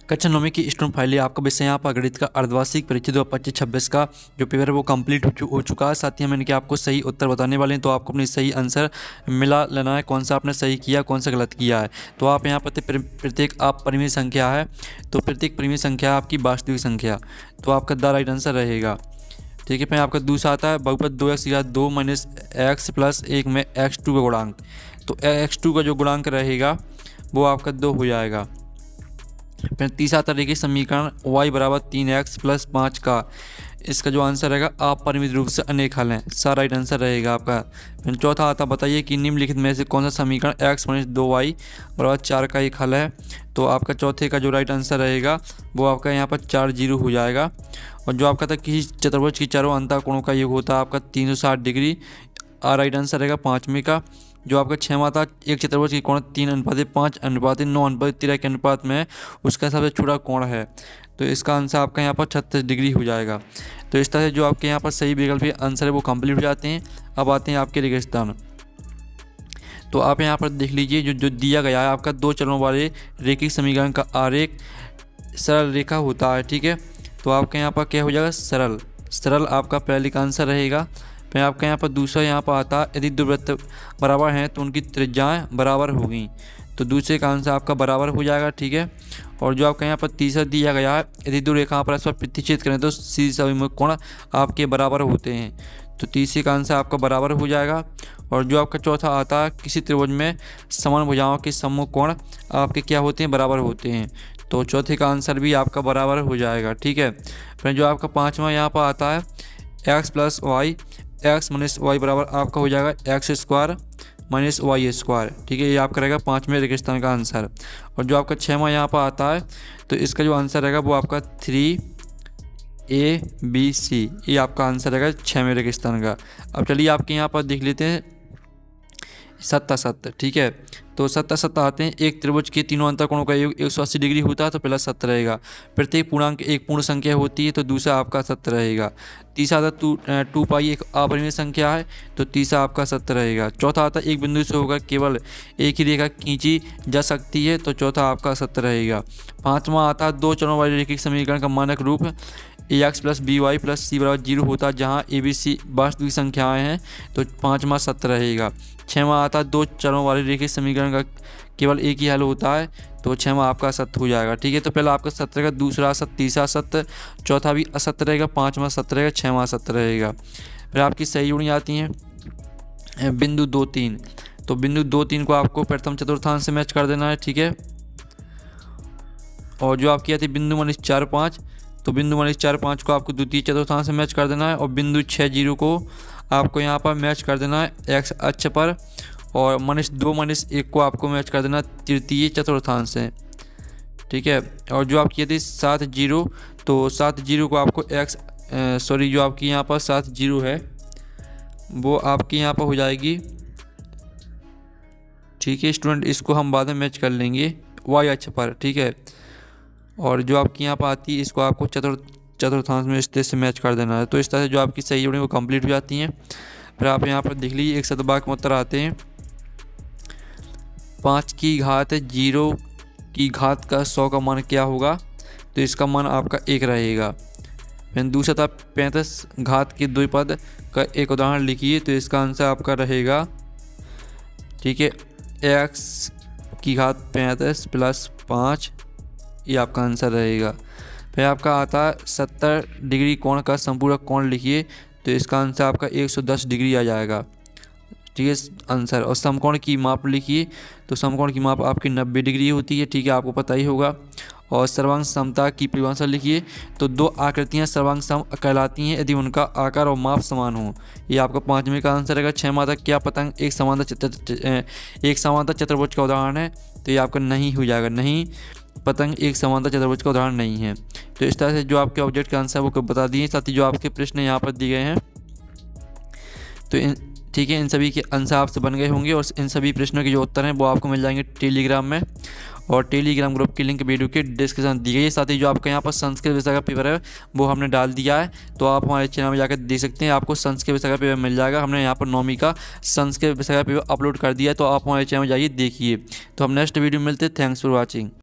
कक्षा 9 की student file है। आपका विषय यहाँ पर गणित का अर्धवार्षिक परीक्षा 2025-26 का जो पेपर है वो कंप्लीट हो चुका है। साथ ही हम इनके आपको सही उत्तर बताने वाले हैं, तो आपको अपनी सही आंसर मिला लेना है, कौन सा आपने सही किया कौन सा गलत किया है। तो आप यहाँ पर प्रत्येक आप परिमेय संख्या है, तो प्रत्येक परिमेय संख्या आपकी वास्तविक संख्या, तो आपका द राइट आंसर रहेगा। ठीक है, फिर आपका दूसरा आता है बहुपद 2x-2 माइनस एक्स प्लस 1 में x2 का गुणांक। तो x2 का जो गुणांक रहेगा वो आपका 2 हो जाएगा। फिर तीसरा तरह की समीकरण y बराबर 3x प्लस 5 का, इसका जो आंसर रहेगा अपरिमित रूप से अनेक हल हैं, सा राइट आंसर रहेगा आपका। फिर चौथा आता बताइए कि निम्नलिखित में से कौन सा समीकरण x माइनस 2y बराबर 4 का एक हल है। तो आपका चौथे का जो राइट आंसर रहेगा वो आपका यहाँ पर 4 0 हो जाएगा। और जो आपका था किसी चतुर्भुज की चारों अंतःकोणों का योग होता है आपका 360 डिग्री, राइट आंसर रहेगा पाँचवें का। जो आपका छठवां था एक चतुर्भुज की कोण 3:5:9:13 के अनुपात में है, उसका सबसे छोटा कोण है, तो इसका आंसर आपका यहाँ पर 36 डिग्री हो जाएगा। तो इस तरह से जो आपके यहाँ पर सही विकल्प आंसर है वो कंप्लीट हो जाते हैं। अब आते हैं आपके रेगिस्तान। तो आप यहाँ पर देख लीजिए जो दिया गया है आपका दो चरणों वाले रेखिक समीकरण का आरेख सरल रेखा होता है। ठीक है, तो आपका यहाँ पर क्या हो जाएगा, सरल। सरल आपका पहले का आंसर रहेगा। फिर आपका यहाँ पर दूसरा यहाँ पर आता है यदि दो वृत्त बराबर हैं तो उनकी त्रिज्याएं बराबर होगी, तो दूसरे का आंसर आपका बराबर हो जाएगा। ठीक है, और जो आपका यहाँ पर तीसरा दिया गया है यदि दो रेखाओं परस्पर प्रतिच्छेद करें तो सीधे अभिमुख कोण आपके बराबर होते हैं, तो तीसरे का आंसर आपका बराबर हो जाएगा। और जो आपका चौथा आता है किसी त्रिभुज में समान भुजाओं के सम्मुख कोण आपके क्या होते हैं, बराबर होते हैं, तो चौथे का आंसर भी आपका बराबर हो जाएगा। ठीक है, फिर जो आपका पाँचवा यहाँ पर आता है x plus Y X minus Y बराबर आपका हो जाएगा X square minus Y square. ठीक है, ये आपका रहेगा पाँचवें रेगिस्तान का आंसर। और जो आपका छठवां यहाँ पर आता है तो इसका जो आंसर रहेगा वो आपका 3ABC, ये आपका आंसर रहेगा छठवें रेगिस्तान का। अब चलिए आपके यहाँ पर देख लेते हैं सत्ता सत्य। ठीक है, तो सत्ता सत्ता आते हैं एक त्रिभुज के तीनों अंतःकोणों का योग 180 डिग्री होता है, तो पहला सत्य रहेगा। प्रत्येक पूर्णांक एक पूर्ण संख्या होती है, तो दूसरा आपका सत्य रहेगा। तीसरा आता 2 पाई एक अपरिमेय संख्या है, तो तीसरा आपका सत्य रहेगा। चौथा आता एक बिंदु से होकर केवल एक ही रेखा खींची जा सकती है, तो चौथा आपका सत्य रहेगा। पाँचवा आता है दो चरणों वाले रेखिक समीकरण का मानक रूप ax plus by plus c बराबर 0 होता है, जहाँ abc वास्तविक संख्याएं हैं, तो पाँचवा सत्य रहेगा। छठवां आता है दो चरणों वाले रेखिक समीकरण का केवल एक ही हल होता है, तो छठवां आपका सत्य हो जाएगा। ठीक है, तो पहला आपका सत्य रहेगा, दूसरा सत्य, तीसरा सत्य, चौथा भी असत्य रहेगा, पाँचवां सत्य रहेगा, छठवां सत्य रहेगा। फिर आपकी सही जोड़ी आती हैं बिंदु 2 3, तो बिंदु 2 3 को आपको प्रथम चतुर्थांश से मैच कर देना है। ठीक है, और जो आपकी आती है बिंदु माइनस 4 5, तो बिंदु माइनस 4 5 को आपको द्वितीय चतुर्थांश से मैच कर देना है। और बिंदु 6 0 को आपको यहाँ पर मैच कर देना है एक्स अक्ष पर, और -2 -1 को आपको मैच कर देना तृतीय चतुर्थांश से। ठीक है, और जो आपकी यदि 7 0, तो 7 0 को आपको जो आपकी यहाँ पर 7 0 है वो आपकी यहाँ पर हो जाएगी। ठीक है स्टूडेंट, इसको हम बाद में मैच कर लेंगे वाई अक्ष पर। ठीक है, और जो आपकी यहाँ पर आती है इसको आपको चतुर्थांश में इस तरह से मैच कर देना है। तो इस तरह से जो आपकी सही जोड़ी वो कंप्लीट हो जाती हैं। फिर आप यहाँ पर देख लीजिए एक शतभाग में उत्तर आते हैं 5 की घात 0 की घात का 100 का मान क्या होगा, तो इसका मान आपका 1 रहेगा। फिर दूसरा था 35 घात के द्विपद का एक उदाहरण लिखिए, तो इसका आंसर आपका रहेगा, ठीक है, x की घात 35 प्लस 5, ये आपका आंसर रहेगा। फिर आपका आता है 70 डिग्री कोण का संपूरक कोण लिखिए, तो इसका आंसर आपका 110 डिग्री आ जाएगा। ठीक है आंसर। और समकोण की माप लिखिए, तो समकोण की माप आपकी 90 डिग्री होती है। ठीक है, आपको पता ही होगा। और सर्वांग समता की परिभाषा लिखिए, तो दो आकृतियां सर्वांग सम कहलाती हैं यदि उनका आकार और माप समान हो, ये आपका पाँचवें का आंसर रहेगा। छठवां था क्या पतंग एक समांतर चतुर्भुज का उदाहरण है, तो ये आपका नहीं हो जाएगा, नहीं पतंग एक समांतर चतुर्भुज का उदाहरण नहीं है। तो इस तरह से जो आपके ऑब्जेक्ट का आंसर है वो बता दिए, साथ ही जो आपके प्रश्न यहाँ पर दिए गए हैं, तो ठीक है इन सभी के आंसर आपसे बन गए होंगे, और इन सभी प्रश्नों के जो उत्तर हैं वो आपको मिल जाएंगे टेलीग्राम में, और टेलीग्राम ग्रुप की लिंक वीडियो के डिस्क्रिप्शन दी गई है। साथ ही जो आपका यहाँ पर संस्कृत विषय का पेपर है वो हमने डाल दिया है, तो आप हमारे चैनल में जाकर देख सकते हैं, आपको संस्कृत विषय का पेपर मिल जाएगा। हमने यहाँ पर 9वीं का संस्कृत विषय का पेपर अपलोड कर दिया है, तो आप हमारे चैनल में जाइए देखिए। तो हम नेक्स्ट वीडियो में मिलते हैं। Thanks for watching.